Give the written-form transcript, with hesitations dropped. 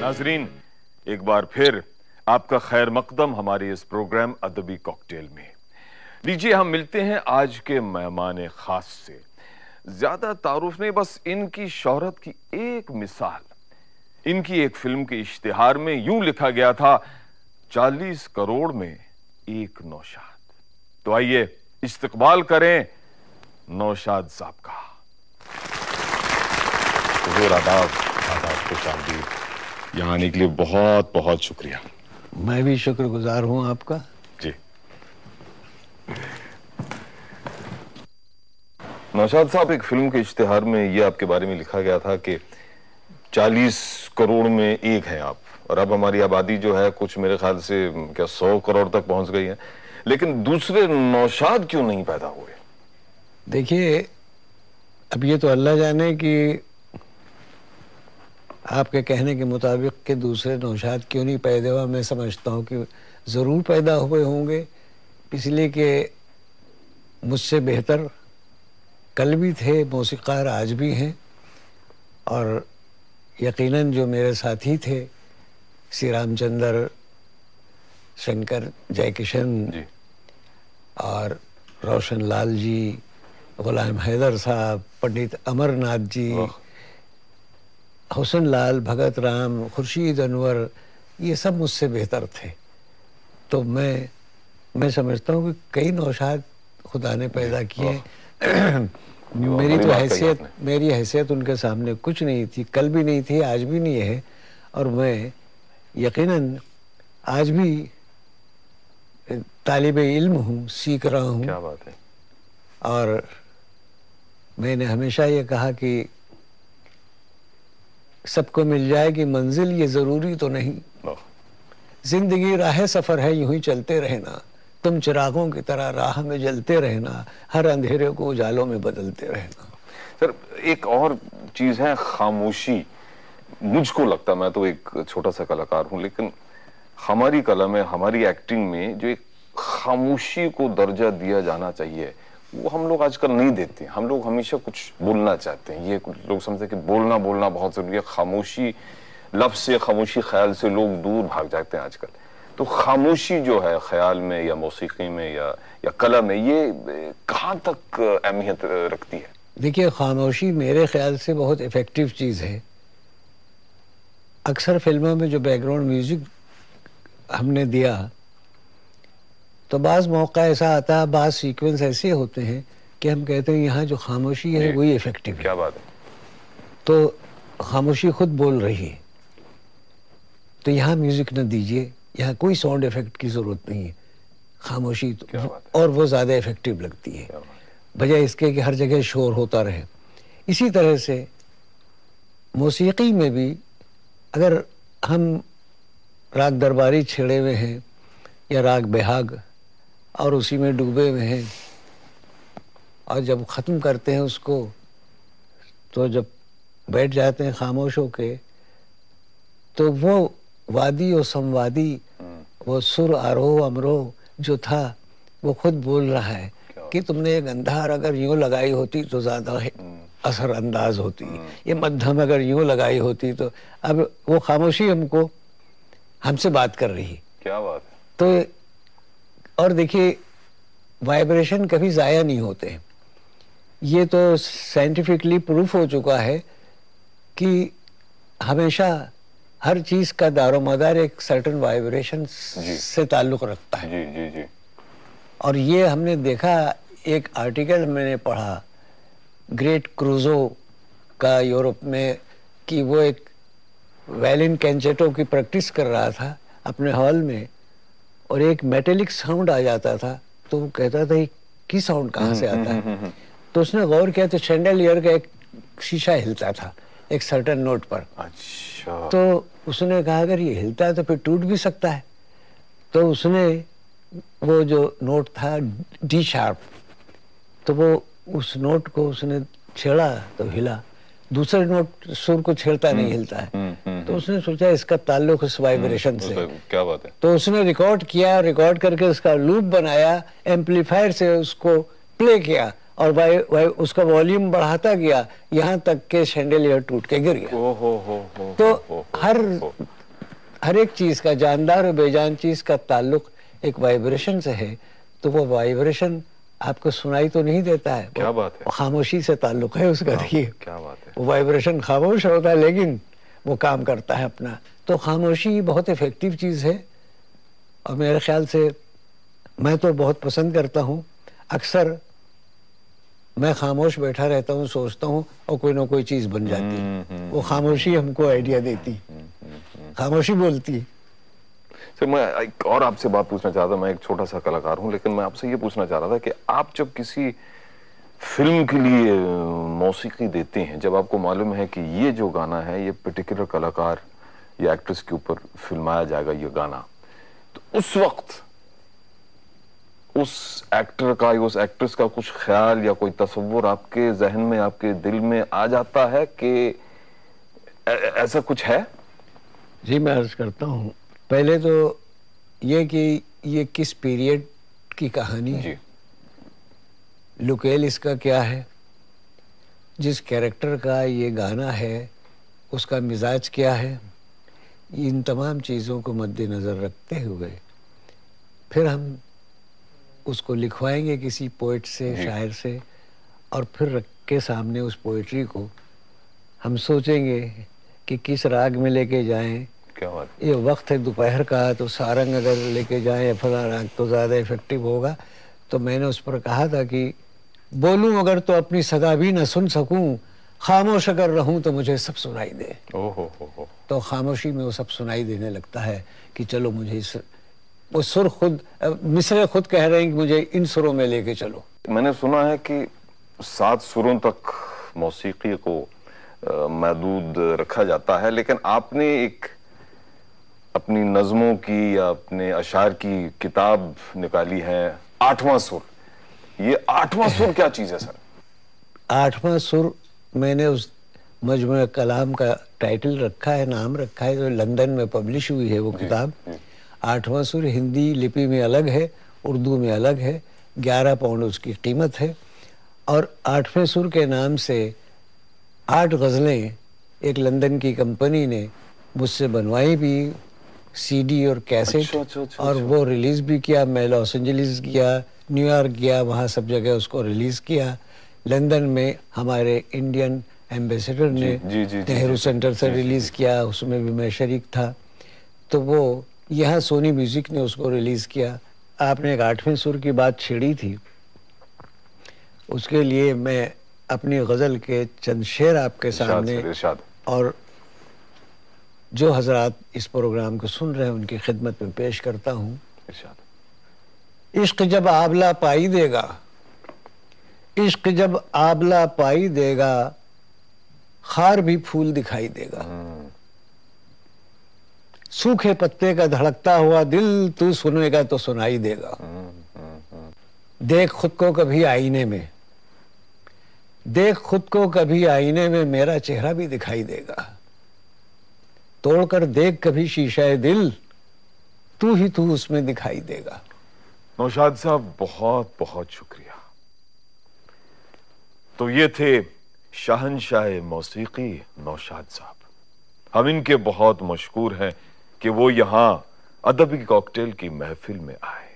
नाजरीन, एक बार फिर आपका खैर मकदम हमारे इस प्रोग्राम अदबी कॉकटेल में। लीजिए हम मिलते हैं आज के मेहमान खास से। ज्यादा तारुफ नहीं, बस इनकी शोहरत की एक मिसाल। इनकी एक फिल्म के इश्तिहार में यूं लिखा गया था, 40 करोड़ में एक नौशाद। तो आइए इस्तकबाल करें नौशाद साहब का। हुजूर आदाब, आदाब, खुशामदीद। यहाँ आने के लिए बहुत बहुत शुक्रिया। मैं भी शुक्रगुजार हूँ आपका। जी नौशाद साहब, एक फिल्म के इश्तिहार में ये आपके बारे में लिखा गया था कि 40 करोड़ में एक हैं आप, और अब हमारी आबादी जो है कुछ मेरे ख्याल से क्या 100 करोड़ तक पहुंच गई है, लेकिन दूसरे नौशाद क्यों नहीं पैदा हुए? देखिए, अब ये तो अल्लाह जाने कि आपके कहने के मुताबिक कि दूसरे नौशाद क्यों नहीं पैदा हुआ। मैं समझता हूँ कि ज़रूर पैदा हुए होंगे, इसलिए कि मुझसे बेहतर कल भी थे मौसीक़ार, आज भी हैं, और यकीनन जो मेरे साथी थे श्री रामचंद्र, शंकर जयकिशन और रोशन लाल जी, गुलाम हैदर साहब, पंडित अमरनाथ जी, हुसन लाल, भगत राम, खुर्शीद अनवर, ये सब मुझसे बेहतर थे। तो मैं समझता हूँ कि कई नौशाद खुदा ने पैदा किए। मेरी हैसियत उनके सामने कुछ नहीं थी, कल भी नहीं थी, आज भी नहीं है, और मैं यकीनन आज भी तालिब इल्म हूँ, सीख रहा हूँ। क्या बात है। और मैंने हमेशा ये कहा कि सबको मिल जाएगी मंजिल, ये ज़रूरी तो नहीं। जिंदगी राह सफ़र है, यूं ही चलते रहना, तुम चिरागों की तरह राह में जलते रहना, हर अंधेरे को उजालों में बदलते रहना। सर, एक और चीज है खामोशी। मुझको लगता, मैं तो एक छोटा सा कलाकार हूं, लेकिन हमारी कला में, हमारी एक्टिंग में जो एक खामोशी को दर्जा दिया जाना चाहिए, वो हम लोग आजकल नहीं देते। हम लोग हमेशा कुछ बोलना चाहते हैं। ये कुछ लोग समझते हैं कि बोलना बहुत जरूरी है। खामोशी लफ्ज से, खामोशी ख्याल से लोग दूर भाग जाते हैं आजकल। तो खामोशी जो है ख्याल में या मौसीकी में या कला में, ये कहाँ तक अहमियत रखती है? देखिए, खामोशी मेरे ख्याल से बहुत इफेक्टिव चीज़ है। अक्सर फिल्मों में जो बैकग्राउंड म्यूजिक हमने दिया, तो बाज़ मौका ऐसा आता है, बाज़ सीक्वेंस ऐसे होते हैं कि हम कहते हैं यहाँ जो खामोशी है वही इफेक्टिव है। क्या बात है। तो खामोशी खुद बोल रही है, तो यहाँ म्यूजिक न दीजिए, यहाँ कोई साउंड इफेक्ट की ज़रूरत नहीं है। खामोशी तो और वो ज़्यादा इफेक्टिव लगती है, बजाय इसके कि हर जगह शोर होता रहे। इसी तरह से मौसीकी में भी अगर हम राग दरबारी छेड़े हुए हैं या राग बेहाग और उसी में डूबे हुए हैं, और जब ख़त्म करते हैं उसको, तो जब बैठ जाते हैं खामोश होके, तो वो वादी और संवादी, वो सुर आरोह अमरोह जो था, वो खुद बोल रहा है कि तुमने ये गंधार अगर यूं लगाई होती तो ज़्यादा असर अंदाज होती, ये मध्यम अगर यूं लगाई होती तो। अब वो खामोशी हमसे बात कर रही है। क्या बात है। तो और देखिए, वाइब्रेशन कभी ज़ाया नहीं होते। ये तो साइंटिफिकली प्रूफ हो चुका है कि हमेशा हर चीज़ का दारोमदार एक सर्टेन वाइब्रेशन से ताल्लुक़ रखता है। जी। और ये हमने देखा, एक आर्टिकल मैंने पढ़ा ग्रेट क्रूजो का यूरोप में, कि वो एक वायलिन कैंचेटो की प्रैक्टिस कर रहा था अपने हॉल में, और एक मेटेलिक साउंड आ जाता था, तो वो कहता था कि साउंड कहाँ से आता है। तो उसने गौर किया तो शैंडेलियर का एक शीशा हिलता था एक सर्टेन नोट पर। अच्छा। तो उसने कहा अगर ये हिलता है तो फिर टूट भी सकता है। तो उसने वो जो नोट था डी शार्प, तो वो उस नोट को उसने छेड़ा तो हिला, दूसरे नोट सुर को छेड़ता नहीं हिलता है। तो उसने सोचा इसका ताल्लुक इस वाइब्रेशन से। क्या बात है। तो उसने रिकॉर्ड किया, रिकॉर्ड करके उसका लूप बनाया, एम्पलीफायर से उसको प्ले किया, और भाई उसका वॉल्यूम बढ़ाता गया यहाँ तक के शैंडेलियर टूट के गिर गया। तो हर एक चीज का, जानदार और बेजान चीज का ताल्लुक एक वाइब्रेशन से है। तो वो वाइब्रेशन आपको सुनाई तो नहीं देता है, क्या बात है, खामोशी से ताल्लुक है उसका। देखिए क्या बात है, वो वाइब्रेशन खामोश होता है लेकिन वो काम करता है अपना। तो खामोशी बहुत इफेक्टिव चीज है और मेरे ख्याल से मैं तो बहुत पसंद करता हूँ। अक्सर मैं खामोश बैठा रहता हूँ, सोचता हूँ और कोई ना कोई चीज बन जाती है। वो खामोशी हमको आइडिया देती, खामोशी बोलती है। सर मैं एक और आपसे बात पूछना चाहता, मैं एक छोटा सा कलाकार हूं, लेकिन मैं आपसे ये पूछना चाह रहा था कि आप जब किसी फिल्म के लिए मौसीकी देते हैं, जब आपको मालूम है कि ये जो गाना है ये पर्टिकुलर कलाकार या एक्ट्रेस के ऊपर फिल्माया जाएगा ये गाना, तो उस वक्त उस एक्टर का या उस एक्ट्रेस का कुछ ख्याल या कोई तस्वुर आपके जहन में, आपके दिल में आ जाता है कि ऐसा कुछ है? जी मैं अर्ज करता हूँ, पहले तो ये कि ये किस पीरियड की कहानी है, लुकेल इसका क्या है, जिस कैरेक्टर का ये गाना है उसका मिजाज क्या है, इन तमाम चीज़ों को मद्देनज़र रखते हुए फिर हम उसको लिखवाएंगे किसी पोइट से, शायर से, और फिर रख के सामने उस पोइट्री को हम सोचेंगे कि किस राग में लेके जाएं। क्या बात? ये वक्त है दोपहर का, तो सारंग अगर लेके जाएं या फला राग तो ज़्यादा इफेक्टिव होगा। तो मैंने उस पर कहा था कि बोलूं अगर तो अपनी सदा भी न सुन सकूं, खामोश अगर रहूं तो मुझे सब सुनाई दे। तो खामोशी में वो सब सुनाई देने लगता है कि चलो मुझे वो सुर खुद, मिसरे खुद कह रहे हैं कि मुझे इन सुरों में लेके चलो। मैंने सुना है कि 7 सुरों तक मौसीकी को महदूद रखा जाता है, लेकिन आपने एक अपनी नज़मों की या अपने अशार की किताब निकाली है 8वां सुर। ये 8वां सुर क्या चीज है सर? 8वां सुर मैंने उस मजमूए कलाम का टाइटल रखा है, नाम रखा है, जो लंदन में पब्लिश हुई है वो किताब। 8वां सुर हिंदी लिपि में अलग है, उर्दू में अलग है, 11 पाउंड उसकी कीमत है। और 8वें सुर के नाम से 8 गज़लें एक लंदन की कंपनी ने मुझसे बनवाई भी, सीडी और कैसेट, और वो रिलीज़ भी किया। मैं लॉस एंजलिस गया, न्यूयॉर्क गया, वहाँ सब जगह उसको रिलीज़ किया। लंदन में हमारे इंडियन एम्बेसडर ने नेहरू सेंटर से रिलीज़ किया, उसमें भी मैं शरीक था। तो वो यहाँ सोनी म्यूज़िक ने उसको रिलीज़ किया। आपने एक 8वें सुर की बात छेड़ी थी, उसके लिए मैं अपनी गज़ल के चंद शेर आपके सामने, और जो हजरात इस प्रोग्राम को सुन रहे हैं उनकी खिदमत में पेश करता हूँ। इश्क जब आबला पाई देगा, इश्क जब आबला पाई देगा, खार भी फूल दिखाई देगा। सूखे पत्ते का धड़कता हुआ दिल तू सुनेगा तो सुनाई देगा। देख खुद को कभी आईने में, देख खुद को कभी आईने में, मेरा चेहरा भी दिखाई देगा। तोड़कर देख कभी शीशा दिल, तू ही तू उसमें दिखाई देगा। नौशाद साहब बहुत बहुत शुक्रिया। तो ये थे शहंशाह मौसीकी नौशाद साहब। हम इनके बहुत मशकूर हैं कि वो यहाँ अदबी कॉकटेल की महफिल में आए।